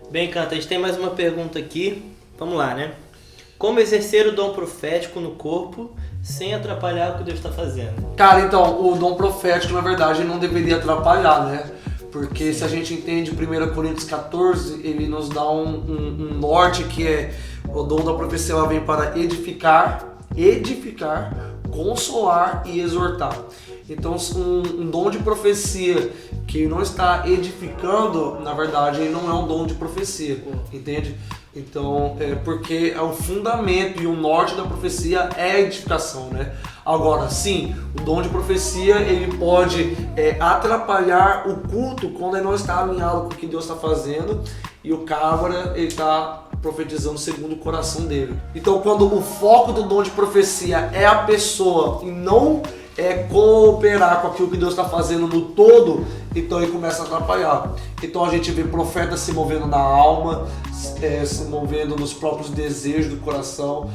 Bem, Canta, a gente tem mais uma pergunta aqui. Vamos lá, né? Como exercer o dom profético no corpo sem atrapalhar o que Deus está fazendo? Cara, então, o dom profético, na verdade, não deveria atrapalhar, né? Porque se a gente entende 1 Coríntios 14, ele nos dá um norte que é o dom da profecia, ela vem para edificar, consolar e exortar. Então, um dom de profecia que não está edificando, na verdade, ele não é um dom de profecia, entende? Então, porque o fundamento e o norte da profecia é a edificação, né? Agora, sim, o dom de profecia, ele pode atrapalhar o culto quando ele não está alinhado com o que Deus está fazendo e o cabra, ele está profetizando segundo o coração dele. Então, quando o foco do dom de profecia é a pessoa e não cooperar com aquilo que Deus está fazendo no todo, então ele começa a atrapalhar. Então a gente vê profetas se movendo na alma, se movendo nos próprios desejos do coração,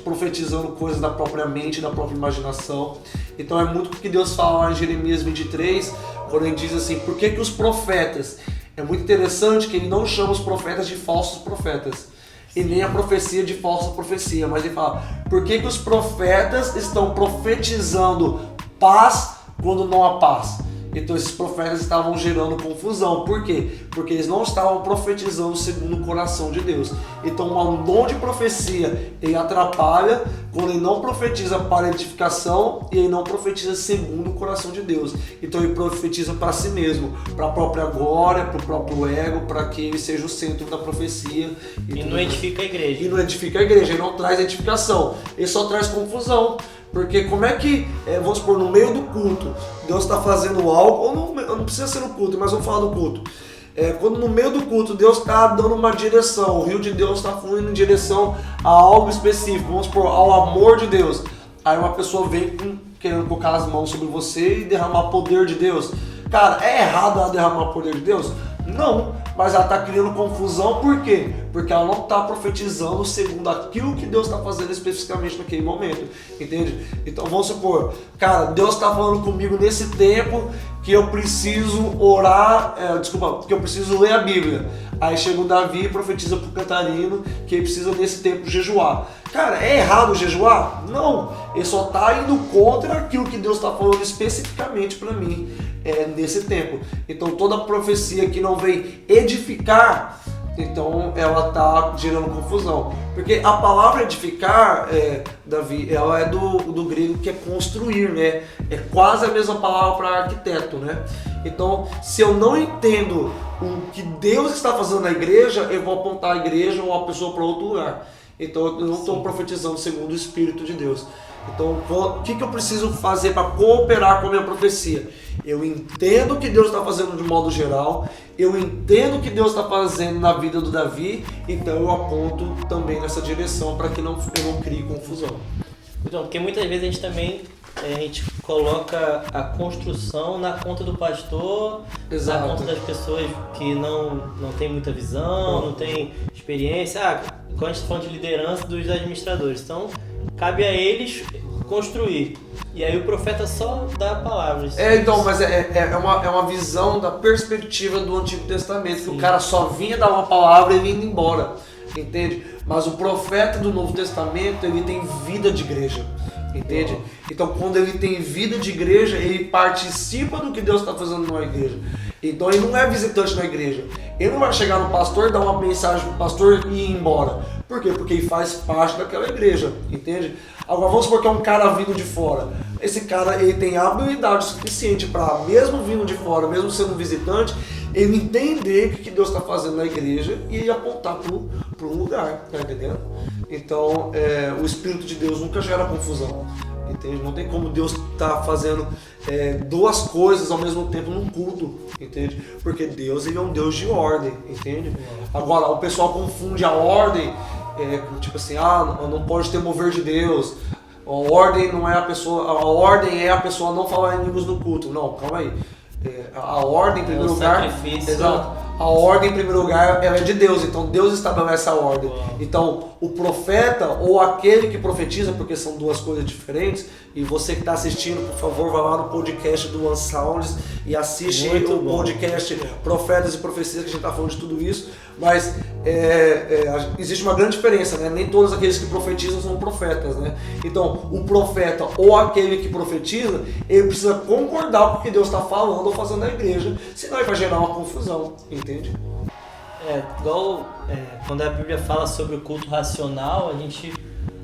profetizando coisas da própria mente, da própria imaginação. Então é muito o que Deus fala lá em Jeremias 23, quando ele diz assim, por que os profetas? É muito interessante que ele não chama os profetas de falsos profetas. E nem a profecia de falsa profecia, mas ele fala, por que os profetas estão profetizando paz quando não há paz? Então esses profetas estavam gerando confusão. Por quê? Porque eles não estavam profetizando segundo o coração de Deus. Então um dom de profecia, ele atrapalha quando ele não profetiza para edificação e ele não profetiza segundo o coração de Deus. Então ele profetiza para si mesmo, para a própria glória, para o próprio ego, para que ele seja o centro da profecia. E não edifica a igreja. E não edifica a igreja, ele não traz edificação, ele só traz confusão. Porque como é que, vamos supor, no meio do culto, Deus está fazendo algo, ou não precisa ser no culto, mas vamos falar do culto. Quando no meio do culto Deus está dando uma direção, o rio de Deus está fluindo em direção a algo específico, vamos supor, ao amor de Deus. Aí uma pessoa vem querendo colocar as mãos sobre você e derramar poder de Deus. Cara, é errado ela derramar poder de Deus? Não, mas ela está criando confusão, por quê? Porque ela não está profetizando segundo aquilo que Deus está fazendo especificamente naquele momento, entende? Então vamos supor, cara, Deus está falando comigo nesse tempo que eu preciso orar, que eu preciso ler a Bíblia. Aí chega o Davi e profetiza para o Cantarino que ele precisa nesse tempo jejuar. Cara, é errado jejuar? Não, ele só está indo contra aquilo que Deus está falando especificamente para mim nesse tempo. Então toda profecia que não vem edificar, então ela está gerando confusão. Porque a palavra edificar, Davi, ela é do grego que é construir, né? É quase a mesma palavra para arquiteto, né? Então, se eu não entendo o que Deus está fazendo na igreja, eu vou apontar a igreja ou a pessoa para outro lugar. Então eu não estou profetizando segundo o Espírito de Deus. Então o que eu preciso fazer para cooperar com a minha profecia? Eu entendo o que Deus está fazendo de modo geral, eu entendo o que Deus está fazendo na vida do Davi, então eu aponto também nessa direção para que eu não crie confusão. Então, porque muitas vezes a gente também coloca a construção na conta do pastor, Exato. Na conta das pessoas que não tem muita visão, não tem experiência. Quando a gente está falando de liderança dos administradores, então cabe a eles construir. E aí o profeta só dá a palavra. Então, mas é uma visão da perspectiva do Antigo Testamento, que o cara só vinha dar uma palavra e vinha embora, entende? Mas o profeta do Novo Testamento, ele tem vida de igreja, entende? Então, quando ele tem vida de igreja, ele participa do que Deus está fazendo na igreja. Então, ele não é visitante na igreja. Ele não vai chegar no pastor, dar uma mensagem pro pastor e ir embora. Por quê? Porque ele faz parte daquela igreja, entende? Agora, vamos supor que é um cara vindo de fora. Esse cara, ele tem habilidade suficiente para, mesmo vindo de fora, mesmo sendo visitante, ele entender o que Deus está fazendo na igreja e apontar para um lugar, tá entendendo? Então, o Espírito de Deus nunca gera confusão, entende? Não tem como Deus estar fazendo duas coisas ao mesmo tempo num culto, entende? Porque Deus, ele é um Deus de ordem, entende? Agora, o pessoal confunde a ordem, tipo assim, não pode ter mover de Deus. A ordem não é a pessoa, a ordem é a pessoa não falar em línguas no culto. Não, calma aí. A ordem em primeiro lugar, exato. A ordem em primeiro lugar ela é de Deus, então Deus estabelece a ordem. Então o profeta ou aquele que profetiza, porque são duas coisas diferentes, e você que está assistindo, por favor, vá lá no podcast do One Sounds e assiste o podcast Profetas e Profecias, que a gente está falando de tudo isso. Mas existe uma grande diferença, né? Nem todos aqueles que profetizam são profetas, né? Então, o profeta ou aquele que profetiza, ele precisa concordar com o que Deus está falando ou fazendo na igreja, senão ele vai gerar uma confusão, entende? Igual quando a Bíblia fala sobre o culto racional, a gente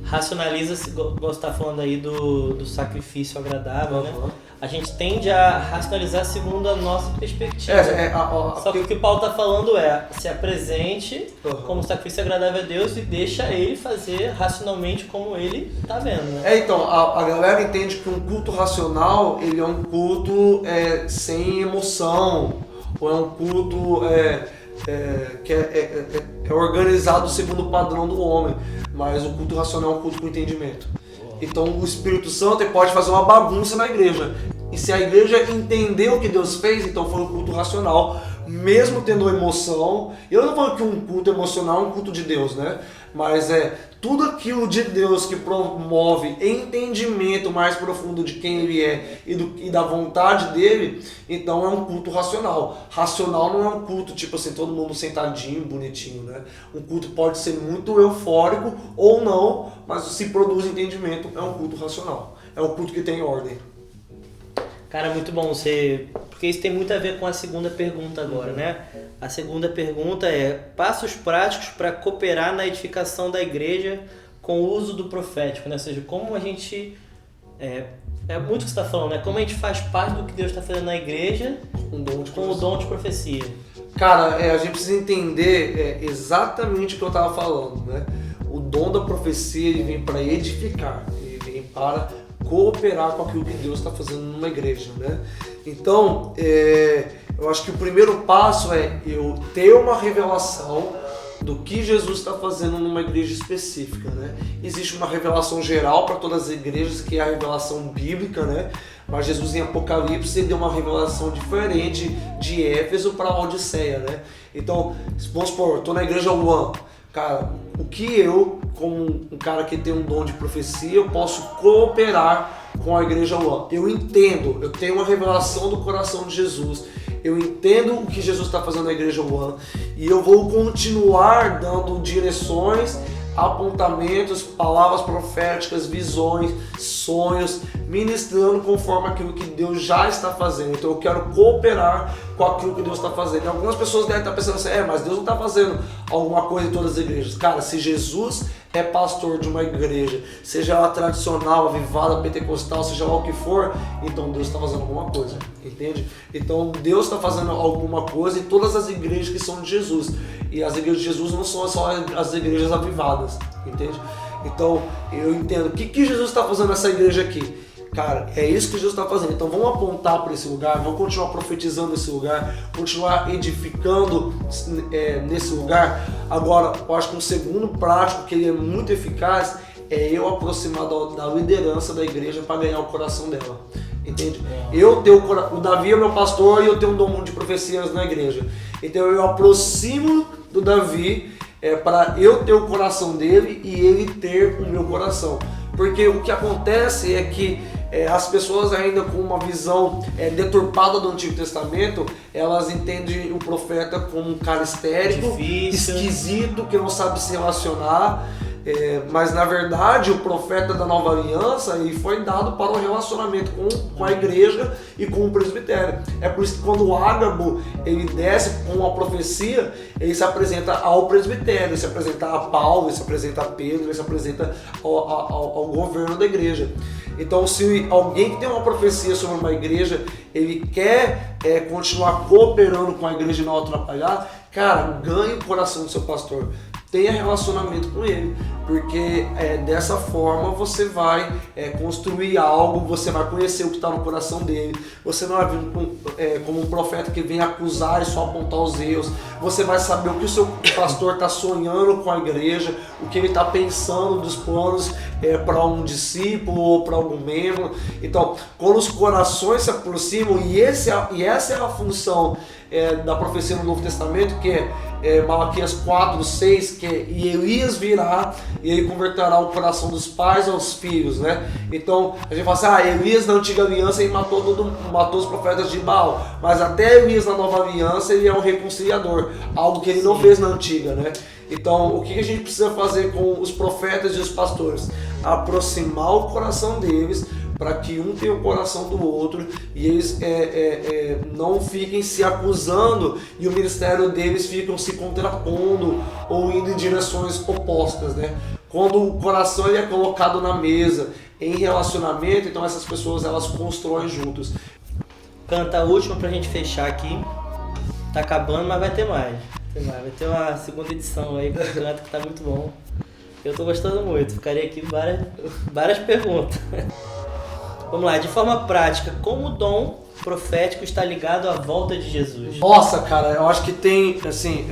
racionaliza, igual você está falando aí do sacrifício agradável, né? A gente tende a racionalizar segundo a nossa perspectiva. Só que o que Paulo está falando se apresente como sacrifício agradável a Deus e deixa ele fazer racionalmente como ele está vendo, né? Então, a galera entende que um culto racional, ele é um culto sem emoção, ou é um culto que é organizado segundo o padrão do homem, mas o culto racional é um culto com entendimento. Então o Espírito Santo pode fazer uma bagunça na igreja, e se a igreja entender o que Deus fez, então foi um culto racional, mesmo tendo emoção. Eu não falo que um culto emocional é um culto de Deus, né? Mas tudo aquilo de Deus que promove entendimento mais profundo de quem Ele é e da vontade dele, então é um culto racional. Racional não é um culto tipo assim, todo mundo sentadinho, bonitinho, né? Um culto pode ser muito eufórico ou não, mas se produz entendimento, é um culto racional. É um culto que tem ordem. Cara, muito bom porque isso tem muito a ver com a segunda pergunta agora, né? A segunda pergunta é passos práticos para cooperar na edificação da igreja com o uso do profético, né? Ou seja, como a gente... É muito o que você está falando, né? Como a gente faz parte do que Deus está fazendo na igreja com o dom de profecia. Cara, a gente precisa entender exatamente o que eu estava falando, né? O dom da profecia, ele vem para edificar, ele vem para cooperar com aquilo que Deus está fazendo numa igreja, né? Então, eu acho que o primeiro passo é eu ter uma revelação do que Jesus está fazendo numa igreja específica, né? Existe uma revelação geral para todas as igrejas, que é a revelação bíblica, né? Mas Jesus em Apocalipse deu uma revelação diferente de Éfeso para a Odisseia, né? Então, vamos supor, estou na igreja One. Cara, o que eu, como um cara que tem um dom de profecia, eu posso cooperar com a igreja One? Eu entendo, eu tenho uma revelação do coração de Jesus, eu entendo o que Jesus está fazendo na igreja One e eu vou continuar dando direções, apontamentos, palavras proféticas, visões, sonhos, ministrando conforme aquilo que Deus já está fazendo. Então eu quero cooperar com aquilo que Deus está fazendo. E algumas pessoas devem estar pensando assim, mas Deus não está fazendo alguma coisa em todas as igrejas. Cara, se Jesus é pastor de uma igreja, seja ela tradicional, avivada, pentecostal, seja lá o que for, então Deus está fazendo alguma coisa, entende? Então Deus está fazendo alguma coisa em todas as igrejas que são de Jesus. E as igrejas de Jesus não são só as igrejas avivadas, entende? Então eu entendo o que Jesus está fazendo nessa igreja aqui. Cara, é isso que Jesus está fazendo. Então vamos apontar para esse lugar, vamos continuar profetizando nesse lugar, continuar edificando nesse lugar. Agora, eu acho que um segundo prático que ele é muito eficaz é eu aproximar da liderança da igreja para ganhar o coração dela. Entende? O Davi é meu pastor e eu tenho um dom de profecias na igreja. Então eu aproximo do Davi para eu ter o coração dele e ele ter o meu coração. Porque o que acontece é que as pessoas ainda com uma visão deturpada do Antigo Testamento, elas entendem o profeta como um cara histérico, esquisito, que não sabe se relacionar. Mas na verdade o profeta da nova aliança ele foi dado para um relacionamento com a igreja e com o presbitério. É por isso que quando o Ágabo ele desce com a profecia, ele se apresenta ao presbitério, ele se apresenta a Paulo, ele se apresenta a Pedro, ele se apresenta ao governo da igreja. Então se alguém que tem uma profecia sobre uma igreja, ele quer continuar cooperando com a igreja e não atrapalhar, cara, ganhe o coração do seu pastor. Tenha relacionamento com ele, porque dessa forma você vai construir algo, você vai conhecer o que está no coração dele, você não vai vir como um profeta que vem acusar e só apontar os erros, você vai saber o que o seu pastor está sonhando com a igreja, o que ele está pensando dos planos para um discípulo ou para algum membro. Então, quando os corações se aproximam, e essa é a função da profecia no Novo Testamento, que Malaquias 4, 6, que é, e Elias virá e ele converterá o coração dos pais aos filhos, né? Então a gente fala assim, Elias na antiga aliança ele matou os profetas de Baal, mas até Elias na nova aliança ele é um reconciliador, algo que ele não fez na antiga, né? Então o que a gente precisa fazer com os profetas e os pastores? Aproximar o coração deles, para que um tenha o coração do outro e eles não fiquem se acusando e o ministério deles ficam se contrapondo ou indo em direções opostas, né? Quando o coração é colocado na mesa em relacionamento, então essas pessoas elas constroem juntos. Canta a última pra gente fechar aqui. Tá acabando, mas vai ter mais. Vai ter uma segunda edição aí com o canto que tá muito bom. Eu tô gostando muito, ficaria aqui várias perguntas. Vamos lá, de forma prática, como o dom profético está ligado à volta de Jesus? Nossa, cara, eu acho que tem, assim,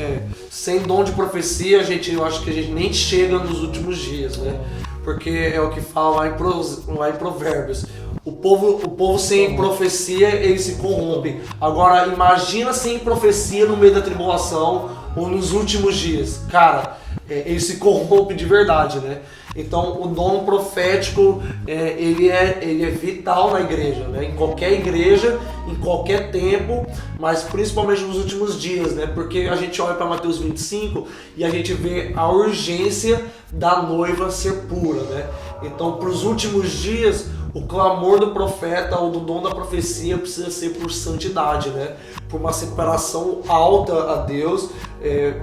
sem dom de profecia, eu acho que a gente nem chega nos últimos dias, né? Porque é o que fala lá em Provérbios. O povo sem profecia, ele se corrompe. Agora, imagina sem profecia no meio da tribulação ou nos últimos dias. Cara, ele se corrompe de verdade, né? Então o dom profético ele é vital na igreja, né? Em qualquer igreja, em qualquer tempo, mas principalmente nos últimos dias, né? Porque a gente olha para Mateus 25 e a gente vê a urgência da noiva ser pura, né? Então para os últimos dias o clamor do profeta ou do dom da profecia precisa ser por santidade, né? Por uma separação alta a Deus,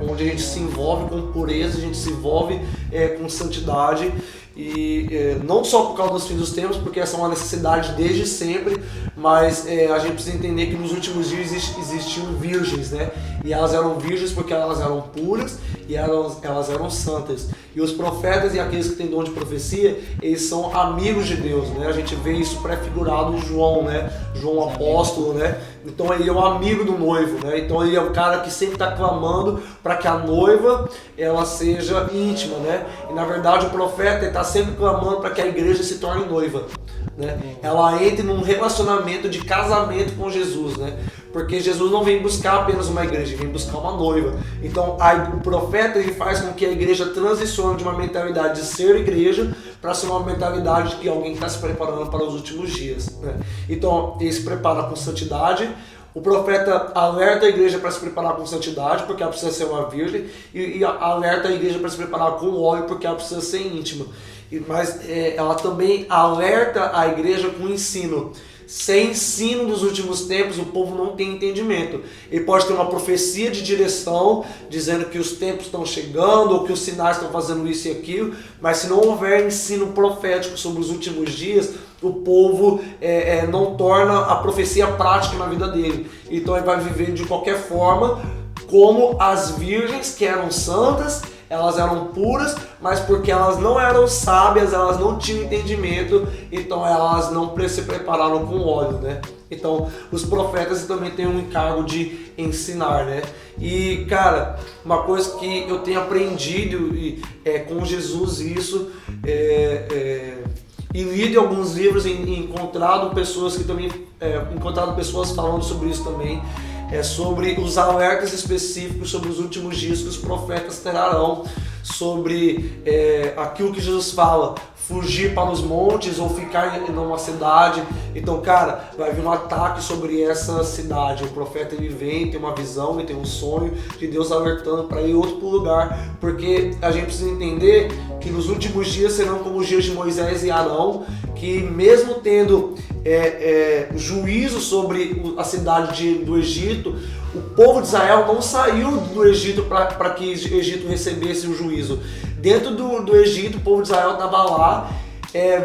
onde a gente se envolve com pureza, a gente se envolve com santidade. E não só por causa dos fins dos tempos, porque essa é uma necessidade desde sempre, mas a gente precisa entender que nos últimos dias existiam virgens, né? E elas eram virgens porque elas eram puras e elas eram santas. E os profetas e aqueles que têm dom de profecia, eles são amigos de Deus, né? A gente vê isso prefigurado em João, né? João apóstolo, né? Então ele é um amigo do noivo, né? Então ele é o cara que sempre está clamando para que a noiva ela seja íntima, né? E na verdade o profeta está sempre clamando para que a igreja se torne noiva, né? Ela entre num relacionamento de casamento com Jesus, né? Porque Jesus não vem buscar apenas uma igreja, ele vem buscar uma noiva. Então o profeta ele faz com que a igreja transicione de uma mentalidade de ser igreja para ser uma mentalidade de que alguém está se preparando para os últimos dias, né? Então ele se prepara com santidade. O profeta alerta a igreja para se preparar com santidade, porque ela precisa ser uma virgem, e alerta a igreja para se preparar com óleo, porque ela precisa ser íntima. Mas ela também alerta a igreja com ensino. Sem ensino nos últimos tempos, o povo não tem entendimento. Ele pode ter uma profecia de direção, dizendo que os tempos estão chegando, ou que os sinais estão fazendo isso e aquilo, mas se não houver ensino profético sobre os últimos dias, o povo não torna a profecia prática na vida dele. Então ele vai viver de qualquer forma, como as virgens que eram santas, elas eram puras, mas porque elas não eram sábias, elas não tinham entendimento, então elas não se prepararam com óleo, né? Então os profetas também têm um encargo de ensinar, né? E cara, uma coisa que eu tenho aprendido com Jesus isso, e lido alguns livros e encontrado pessoas falando sobre isso também, sobre os alertas específicos sobre os últimos dias que os profetas trarão, sobre aquilo que Jesus fala, fugir para os montes ou ficar em uma cidade. Então, cara, vai vir um ataque sobre essa cidade. O profeta ele vem, tem uma visão, ele tem um sonho de Deus alertando para ir outro lugar, porque a gente precisa entender que nos últimos dias serão como os dias de Moisés e Arão, que mesmo tendo juízo sobre a cidade do Egito, o povo de Israel não saiu do Egito para que o Egito recebesse o juízo. Dentro do Egito, o povo de Israel estava lá,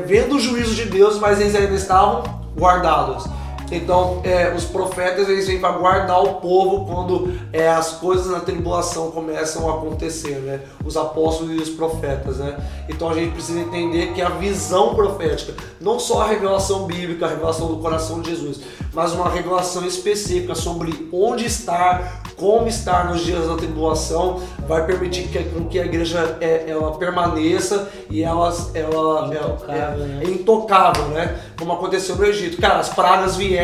vendo o juízo de Deus, mas eles ainda estavam guardados. Então, os profetas eles vêm para guardar o povo quando as coisas na tribulação começam a acontecer, né? Os apóstolos e os profetas, né? Então a gente precisa entender que a visão profética, não só a revelação bíblica, a revelação do coração de Jesus, mas uma revelação específica sobre onde estar, como estar nos dias da tribulação, vai permitir que a igreja ela permaneça e ela é intocável, né? Como aconteceu no Egito. Cara, as pragas vieram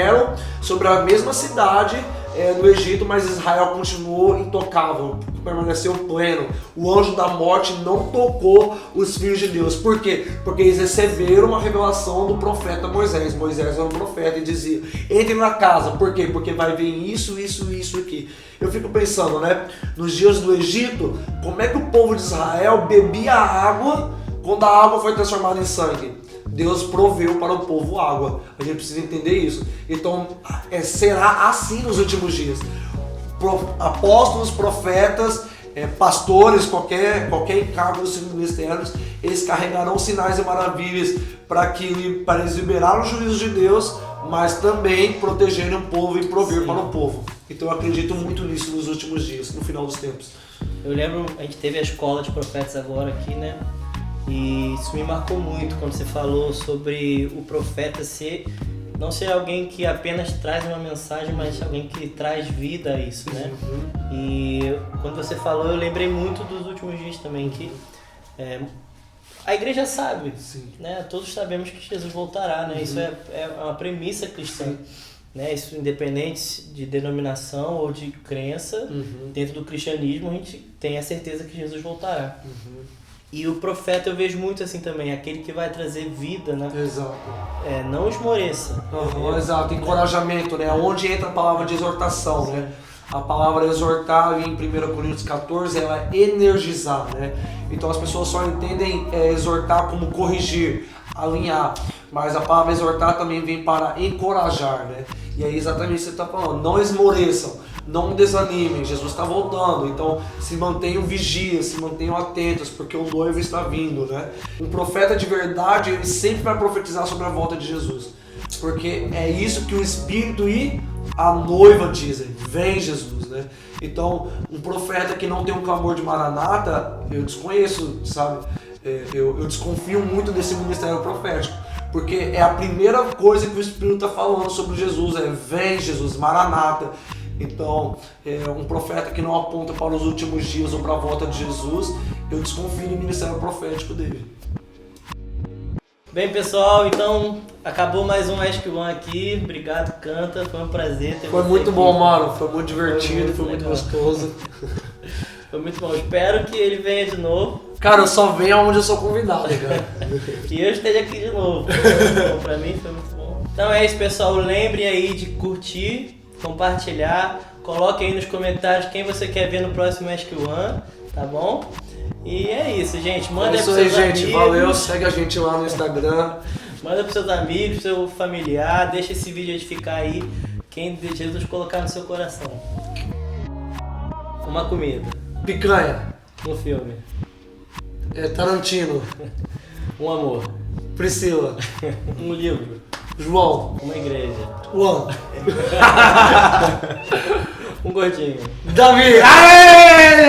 sobre a mesma cidade no Egito, mas Israel continuou intocável, permaneceu pleno. O anjo da morte não tocou os filhos de Deus. Por quê? Porque eles receberam uma revelação do profeta Moisés. Moisés era um profeta e dizia: entre na casa. Por quê? Porque vai vir isso, isso, isso aqui. Eu fico pensando, né? Nos dias do Egito, como é que o povo de Israel bebia água quando a água foi transformada em sangue? Deus proveu para o povo água. A gente precisa entender isso. Então, será assim nos últimos dias. Apóstolos, profetas, pastores, qualquer encargo dos ministérios, eles carregarão sinais e maravilhas para eles liberar o juízo de Deus, mas também protegerem o povo e prover para o povo. Então eu acredito muito nisso nos últimos dias, no final dos tempos. Eu lembro, a gente teve a escola de profetas agora aqui, né? E isso me marcou muito quando você falou sobre o profeta não ser alguém que apenas traz uma mensagem, mas alguém que traz vida a isso, né? E quando você falou, eu lembrei muito dos últimos dias também, que a igreja sabe, né? Todos sabemos que Jesus voltará, né? Isso é uma premissa cristã, né? Isso independente de denominação ou de crença, dentro do cristianismo a gente tem a certeza que Jesus voltará. E o profeta eu vejo muito assim também, aquele que vai trazer vida, né? Exato. Não esmoreça. Exato, encorajamento, né? Onde entra a palavra de exortação, né? A palavra exortar em 1 Coríntios 14, ela é energizar, né? Então as pessoas só entendem exortar como corrigir, alinhar, mas a palavra exortar também vem para encorajar, né? E aí exatamente o que você está falando, não esmoreçam. Não desanimem, Jesus está voltando, então se mantenham vigias, se mantenham atentos, porque o noivo está vindo, né? Um profeta de verdade, ele sempre vai profetizar sobre a volta de Jesus, porque é isso que o Espírito e a noiva dizem: vem Jesus, né? Então, um profeta que não tem um clamor de Maranata, eu desconheço, sabe? Eu desconfio muito desse ministério profético, porque é a primeira coisa que o Espírito está falando sobre Jesus, vem Jesus, Maranata. Então, um profeta que não aponta para os últimos dias ou para a volta de Jesus, eu desconfio no ministério profético dele. Bem, pessoal, então acabou mais um Ask One aqui. Obrigado, Canta, foi um prazer ter você. Foi muito aqui. bom, mano, foi muito divertido, foi muito legal. gostoso. Foi muito bom, espero que ele venha de novo. Cara, eu só venho onde eu sou convidado, cara. Que eu esteja aqui de novo. Então, pra mim foi muito bom. Então é isso, pessoal, lembrem aí de curtir, compartilhar, coloque aí nos comentários quem você quer ver no próximo Ask One, tá bom? E é isso, gente. Manda isso pros seus aí, gente. amigos. Valeu. Segue a gente lá no Instagram. Manda pros seus amigos, pro seu familiar. Deixa esse vídeo edificar aí quem Jesus colocar no seu coração. Uma comida. Picanha. Um filme. Tarantino. Um amor. Priscila. Um livro. João. Uma igreja. Juan. Um gordinho. Davi. Aê!